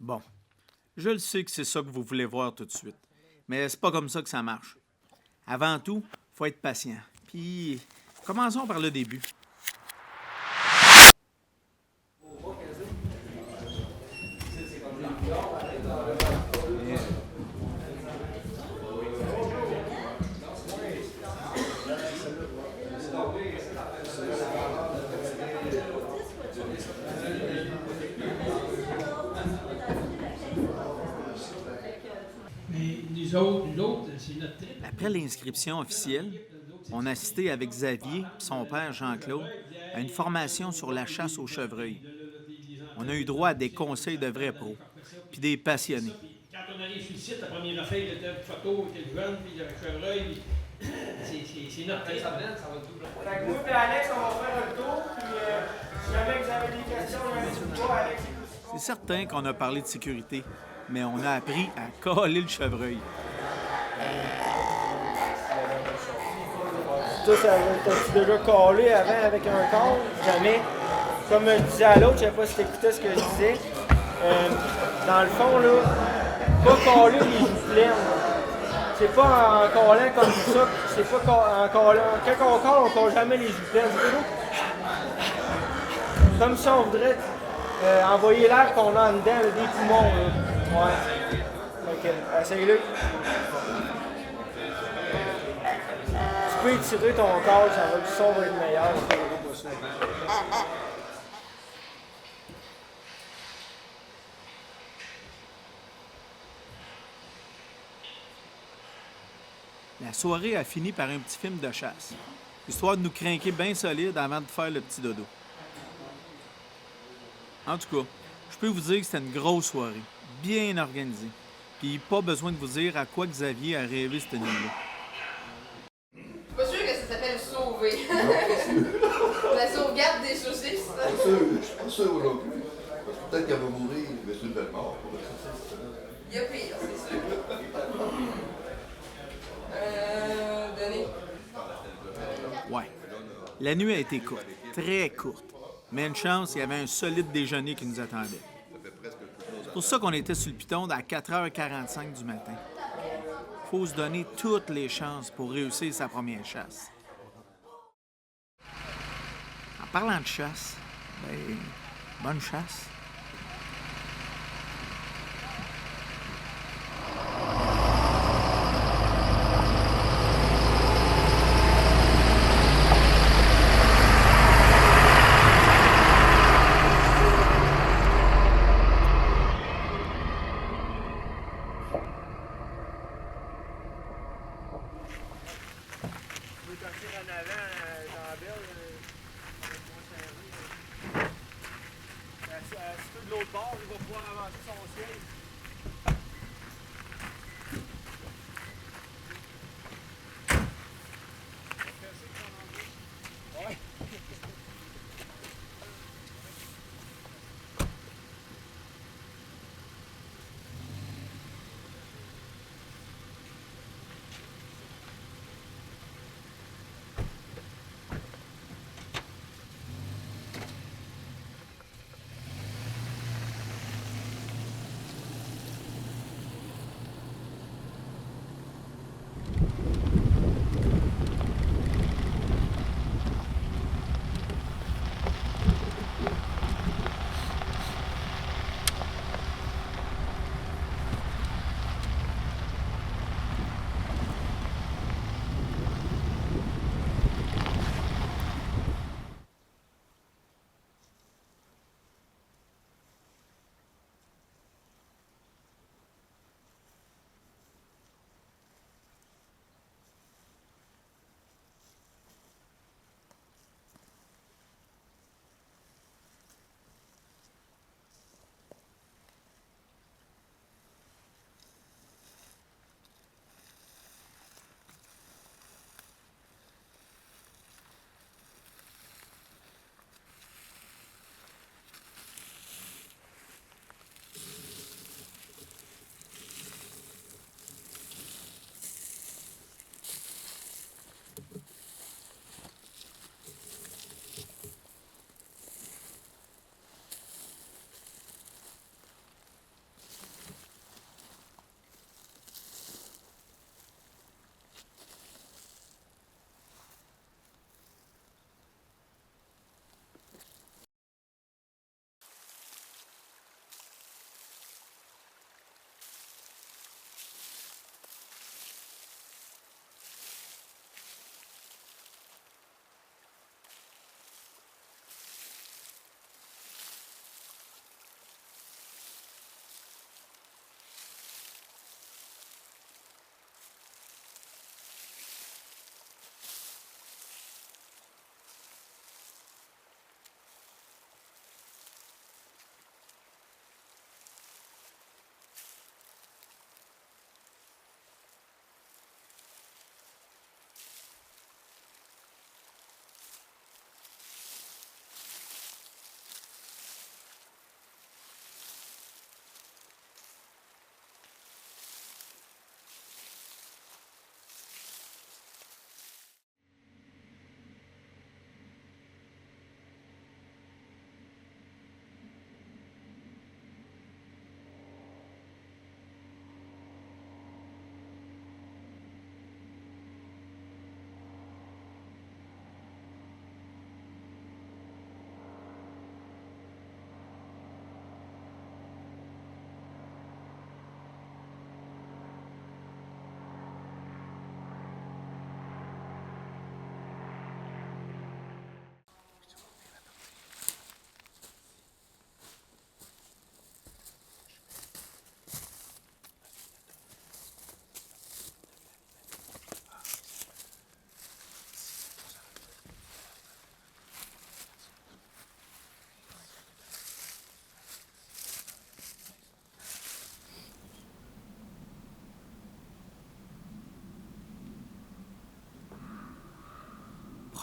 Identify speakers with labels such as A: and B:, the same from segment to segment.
A: Bon, je le sais que c'est ça que vous voulez voir tout de suite. Mais c'est pas comme ça que ça marche. Avant tout, faut être patient. Puis, commençons par le début.
B: Mais nous autres, c'est notre trip.
A: Après l'inscription officielle, on a assisté avec Xavier et son père Jean-Claude à une formation sur la chasse au chevreuil. On a eu droit à des conseils de vrais pros, puis des passionnés.
B: Quand on arrive sur le site, la première affaire, il était une photo, il était jeune, puis il avait un chevreuil. C'est notre trip.
C: Fait que moi et Alex, on va faire un tour, puis si jamais vous avez des questions, il y en a pas, Alex est aussi.
A: C'est certain qu'on a parlé de sécurité, mais on a appris à coller le chevreuil.
C: Toi, t'as-tu déjà collé avant avec un corps? Jamais. Comme je disais à l'autre, je sais pas si t'écoutais ce que je disais. Dans le fond, là, pas coller les joues pleines. C'est pas en collant comme ça, c'est pas en collant. Quand on colle, on colle jamais les joues pleines. C'est toujours comme si on voudrait envoyer l'air qu'on a en dedans, là, des poumons. Là. Ouais. Fait que, essaye-le. Tu peux étirer ton corps, le son va être meilleur.
A: La soirée a fini par un petit film de chasse, histoire de nous craquer bien solide avant de faire le petit dodo. En tout cas, je peux vous dire que c'était une grosse soirée, bien organisée. Puis pas besoin de vous dire à quoi Xavier a rêvé cette nuit-là.
D: Je suis pas sûre que ça s'appelle sauver. La sauvegarde des saucisses.
E: Je suis pas sûr aujourd'hui. Peut-être qu'elle va mourir, mais c'est une belle mort.
D: Il y a pire, c'est sûr. Donnez.
A: Ouais. La nuit a été courte, très courte. Mais une chance, il y avait un solide déjeuner qui nous attendait. C'est pour ça qu'on était sur le piton à 4h45 du matin. Faut se donner toutes les chances pour réussir sa première chasse. En parlant de chasse, bonne chasse.
C: Tu veux partir en avant dans la belle, si tu de l'autre bord, il va pouvoir avancer son siège. Ouais.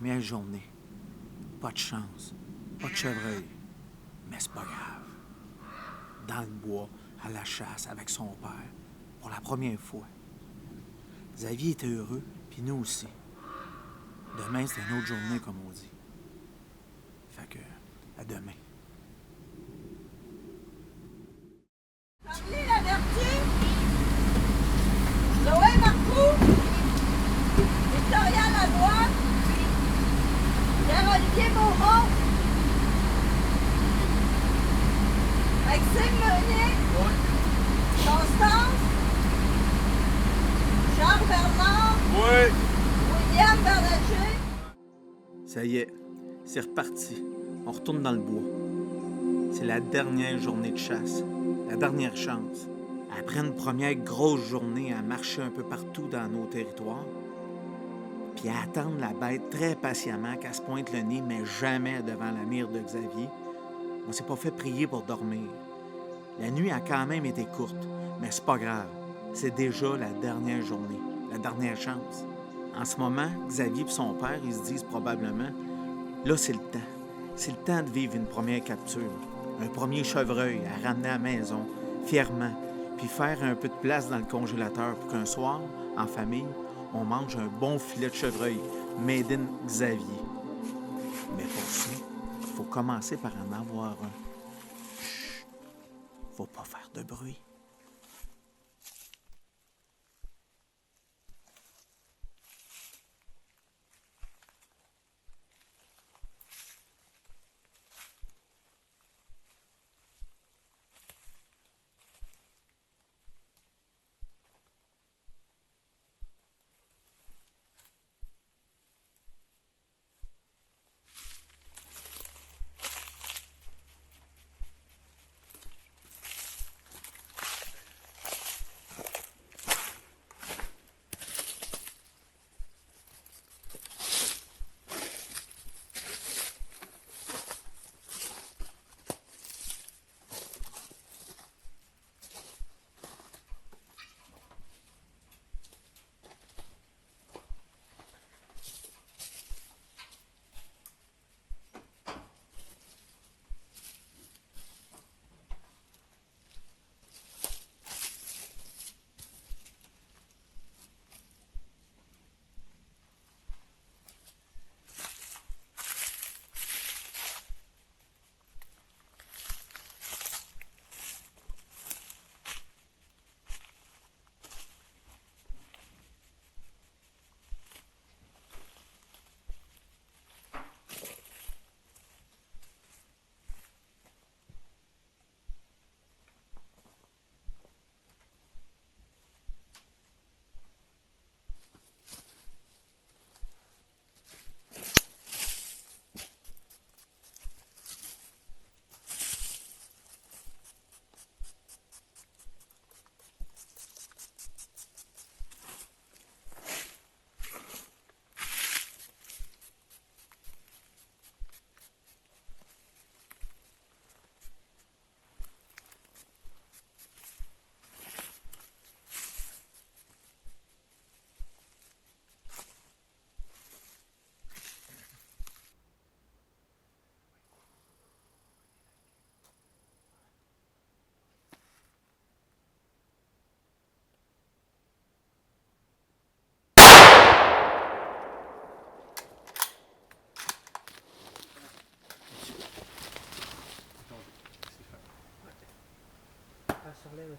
A: Première journée. Pas de chance. Pas de chevreuil. Mais c'est pas grave. Dans le bois, à la chasse avec son père, pour la première fois. Xavier était heureux, puis nous aussi. Demain, c'est une autre journée, comme on dit. Fait que, à demain.
F: Charlie Laverty, Zoé Marcoux, Victoria Lavoie, Pierre-Olivier Beaumont, Maxime Meunier, Constance, Charles Bernard, William Bernatchez.
A: Ça y est, c'est reparti. On retourne dans le bois. C'est la dernière journée de chasse, la dernière chance. Après une première grosse journée à marcher un peu partout dans nos territoires, puis à attendre la bête très patiemment qu'elle se pointe le nez, mais jamais devant la mire de Xavier, on s'est pas fait prier pour dormir. La nuit a quand même été courte, mais c'est pas grave. C'est déjà la dernière journée, la dernière chance. En ce moment, Xavier et son père, ils se disent probablement, là, c'est le temps. C'est le temps de vivre une première capture, un premier chevreuil à ramener à la maison, fièrement, puis faire un peu de place dans le congélateur pour qu'un soir, en famille, on mange un bon filet de chevreuil, made in Xavier. Mais pour ça, il faut commencer par en avoir un. Chut! Faut pas faire de bruit.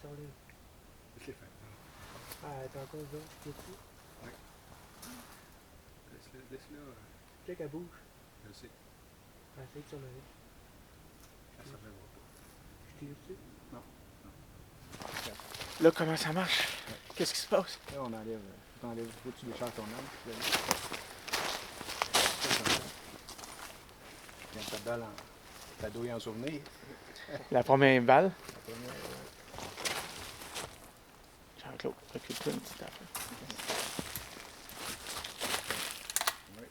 C: Sur lui.
G: Laisse-les faire.
C: Ah, t'es encore là, tu es dessus.
G: Oui. Laisse-le.
C: Tu sais qu'elle bouge.
G: Je le sais.
C: Ah, essaye de surlever.
G: Ça ne reviendra pas.
C: Je tire dessus.
G: Non.
C: Là, comment ça marche? Qu'est-ce qui se passe?
G: Là, on enlève. Faut que tu décharges ton arme. Quand ta balle ta douille en souvenir.
C: La première balle.
G: La première,
C: Jean-Claude, recule-toi une petite affaire.
G: oui.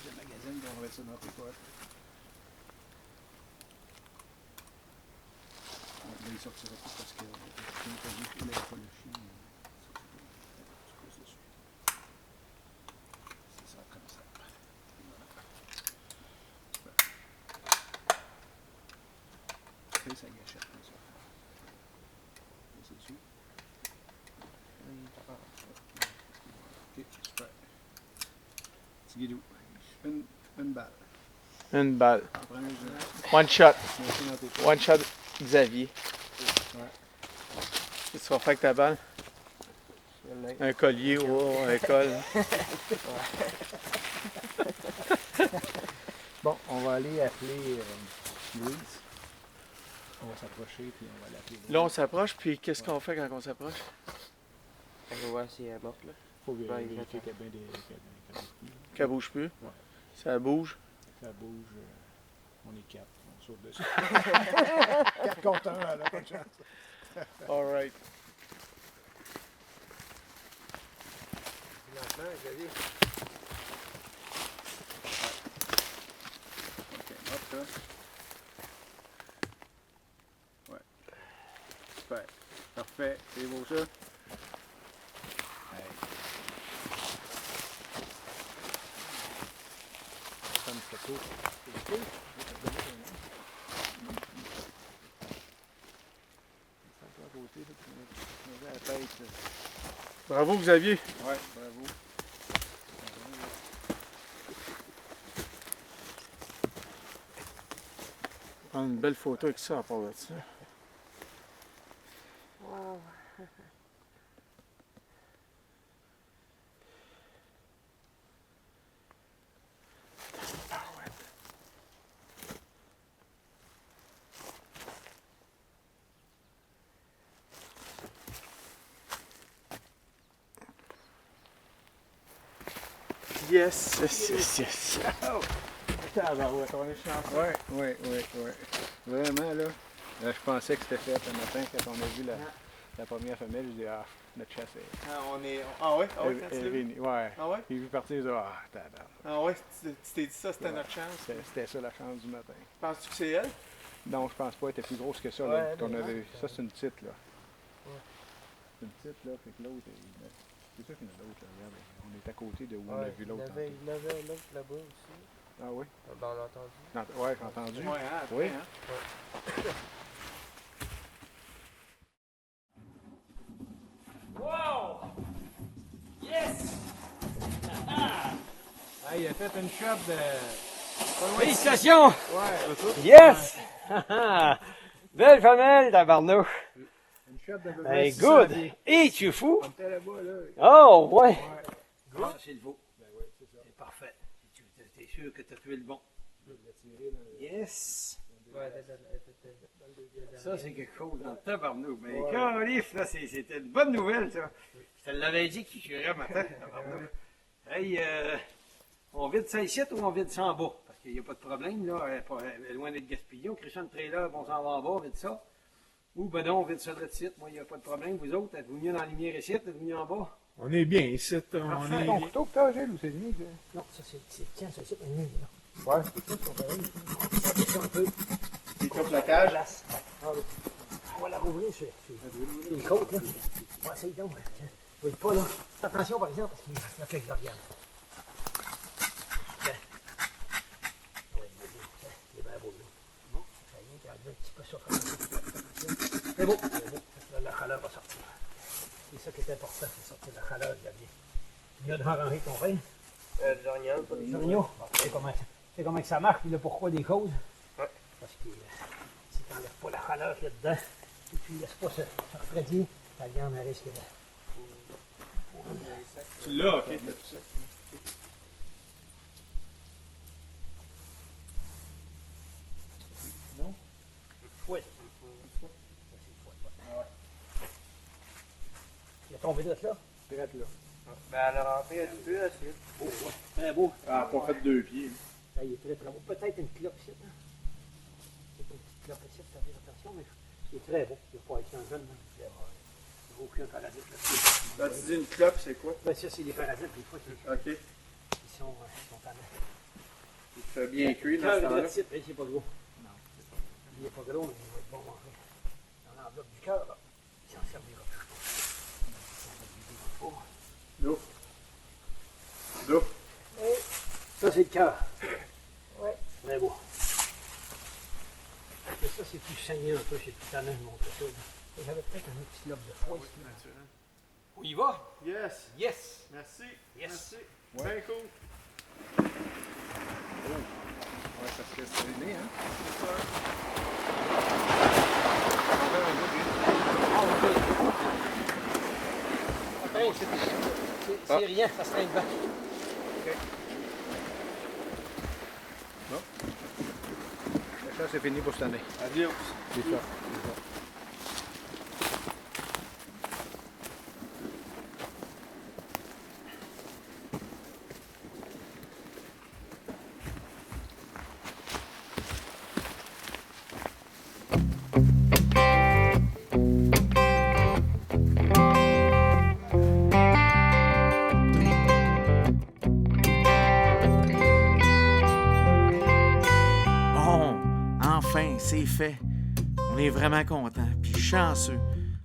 G: Le magazine, on va mettre ça dans tes poches. Là, il sortira pas parce que je n'ai pas vu qu'il n'avait pas le chien. C'est ça. sa gâchette comme ça. C'est dessus. Ok, super. Petit guidou. Une balle.
A: Une balle.
G: Prends un jeu.
A: One shot.
G: Merci dans tes poches.
A: One shot, Xavier.
G: Ouais.
A: Qu'est-ce que tu vas faire avec ta balle? Un collier, oh, un col.
G: Bon, on va aller appeler Louise. On va s'approcher puis on va l'appeler.
A: Là, on s'approche, puis qu'est-ce qu'on fait quand on s'approche?
C: On va voir si elle est morte là.
G: Faut
C: vérifier
G: qu'il y a bien
A: Qu'elle bouge plus?
G: Ouais.
A: Ça bouge.
G: Ça bouge. On est 4. On saute dessus. 4 contre 1, là, pas de chance.
A: All right.
C: Lentement, Xavier.
G: Ok, hop ça. Ouais. Super. Parfait. C'est beau ça. Hey. Prends une photo. C'est cool. À côté, là, tu mets la tête. Là.
A: Bravo, Xavier.
G: Ouais, bravo.
A: Prendre une belle photo avec ça à part de ça. Yes, yes, yes, yes.
G: Tabarouette, on est chanceux. Ouais. Vraiment, là. Je pensais que c'était fait un matin quand on a vu la première femelle. Je dis, notre chasse est.
H: Ah ouais, quand
G: est
H: tu l'as vu?
G: réunie. Ouais.
H: Ah ouais?
G: J'ai vu partir, je dis, tabarouette.
H: Ah ouais, tu t'es dit ça, c'était notre chance.
G: C'était ça la chance du matin.
H: Penses-tu que c'est elle?
G: Non, je pense pas, elle était plus grosse que ça,
C: Ouais,
G: là, qu'on
C: mais
G: avait
C: non,
G: vu. Ça, c'est une petite, là. C'est une petite, là, fait que l'autre, c'est sûr qu'il y en a d'autres, là. Regarde, on est à côté de où on a vu l'autre.
C: Il y avait l'autre là-bas aussi.
G: Ah oui?
C: Ben, on l'a entendu.
G: Ouais, j'ai entendu.
H: Ouais, hein, après,
G: Oui.
H: hein?
B: Wow! Yes!
G: Ah, il a fait une shot de.
B: Félicitations!
G: Ouais,
B: Yes! Belle femelle, tabarnouche!
G: une shot de.
B: Hey, good! Et tu es fou?
G: On était là-bas, là.
B: Oh, ouais!
I: Ah, c'est le beau. C'est parfait. T'es sûr que tu as tué le bon. Yes! Ça, c'est quelque chose dans le tabarnouche. Mais Carolif, là, c'était une bonne nouvelle, ça. Je te l'avais dit qu'il tuerait matin, tabarnouche. Hey, on vide ça ici ou on vide ça en bas? Parce qu'il n'y a pas de problème, là. Elle est loin d'être gaspillée. On crée ça une trailer, on s'en va en bas, on vide ça. Ou ben non, on vide ça de site. Moi, il n'y a pas de problème. Vous autres, êtes-vous mieux dans la lumière ici? Êtes-vous mieux en bas?
H: On est bien ici, on est
G: Ton
H: bien.
G: couteau que t'as, Gilles, ou c'est le mien?
I: Non, ça, tiens, ça, c'est une ligne, là.
G: Ouais.
I: Un peu.
H: C'est comme la cage.
I: On va la rouvrir, c'est une côte, là. Ouais, c'est donc. Vous voyez pas, là. Faites attention, par exemple, parce qu'il y a quelques organes. Il est bien beau, là. Bon, ça y est, il y a un petit peu ça. C'est beau, c'est beau. Là, la chaleur va sortir. C'est ça qui est important, c'est sortir la chaleur, Xavier. Il y a de ranger ton pain.
C: Des orignaux, pas des
I: Jorigno, c'est comment que ça marche, puis le pourquoi des causes.
C: Ouais.
I: Parce que si tu n'enlèves pas la chaleur qu'il y a dedans, et tu ne laisses pas se refroidir, ta viande elle risque de.
H: Tu l'as, ok.
I: Non? Oui. Il a tombé de là?
G: Direct là.
C: Ben, elle a rentré un petit peu, là, c'est.
I: Oh, ouais. Très beau.
H: Ah, pas fait 2 pieds.
I: Là, il est très très beau. Peut-être une clope ici. Hein? Peut-être une petite clope ici, ça fait attention, mais il est très beau. Il ne va pas être un jeune. Il n'y a aucun parasite là-dessus.
H: Là, tu dis une clope, c'est quoi?
I: Ben, ça, c'est des parasites, des fois, qui
H: Ok.
I: sont tannants.
H: Il fait bien cuit dans
I: Cœur
H: ce
I: est
H: temps-là.
I: de type, il n'est pas gros. Non, il n'est pas gros, mais il va être bon à manger. Dans l'enveloppe du cœur, là, il s'en servira plus.
H: D'eau. D'eau.
I: Ça, c'est le cœur. Ouais. Très beau. que ça, c'est plus saignant un peu, c'est tout à l'heure de montrer ça. J'avais peut-être un petit lobe de froid ici. On y va?
C: Yes.
I: Yes!
C: Merci.
I: Yes.
C: Merci.
G: Ouais.
C: Bien cool.
G: Ouais, ça serait stylé, hein?
I: Après, c'est rien, ça se traîne pas.
G: Bon. La chasse est finie pour cette année.
C: Adios.
G: C'est ça.
A: Bon, enfin, c'est fait. On est vraiment content, puis chanceux.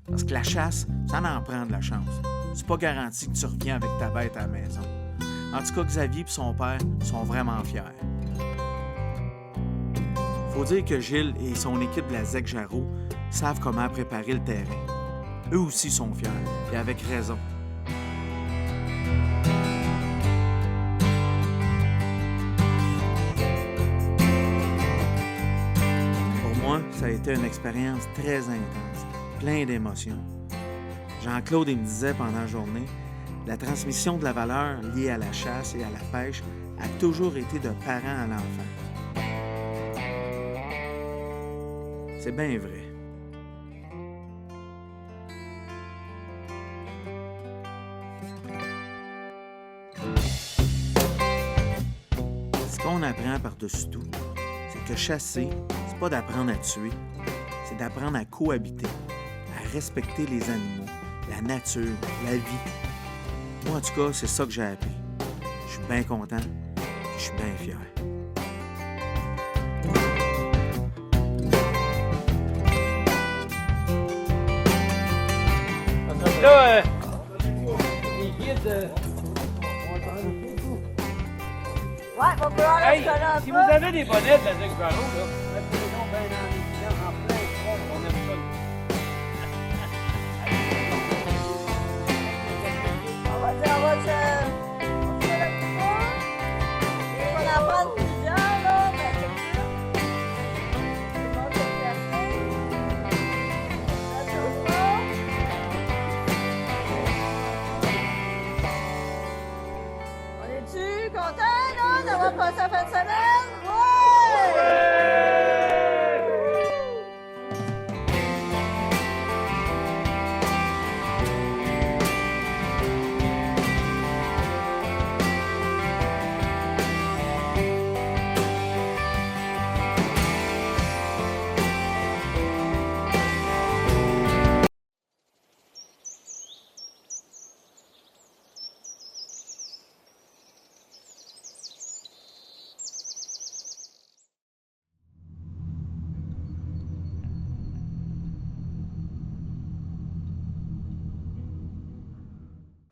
A: Parce que la chasse, ça en prend de la chance. C'est pas garanti que tu reviens avec ta bête à la maison. En tout cas, Xavier et son père sont vraiment fiers. Faut dire que Gilles et son équipe de la ZEC Jarreau savent comment préparer le terrain. Eux aussi sont fiers, et avec raison. Pour moi, ça a été une expérience très intense, plein d'émotions. Jean-Claude, il me disait pendant la journée, la transmission de la valeur liée à la chasse et à la pêche a toujours été de parent à l'enfant. C'est bien vrai. Ce qu'on apprend par-dessus tout, c'est que chasser, c'est pas d'apprendre à tuer, c'est d'apprendre à cohabiter, à respecter les animaux, la nature, la vie. Moi, en tout cas, c'est ça que j'ai appris. Je suis bien content, je suis bien fier.
I: Là, les guides.
F: Ouais, va falloir
I: Hey,
F: rester là un
I: si
F: peu.
I: vous avez des bonnets de la ZEC Jarreau, là, mettez-les donc bien dans les clients en plein front, on aime ça.
F: On va se on fait le tour. Et on va en prendre plusieurs, là. Ben, c'est sûr. Tout le monde se placer. Ça tourne pas. On est-tu content, là, d'avoir passé la fin de semaine?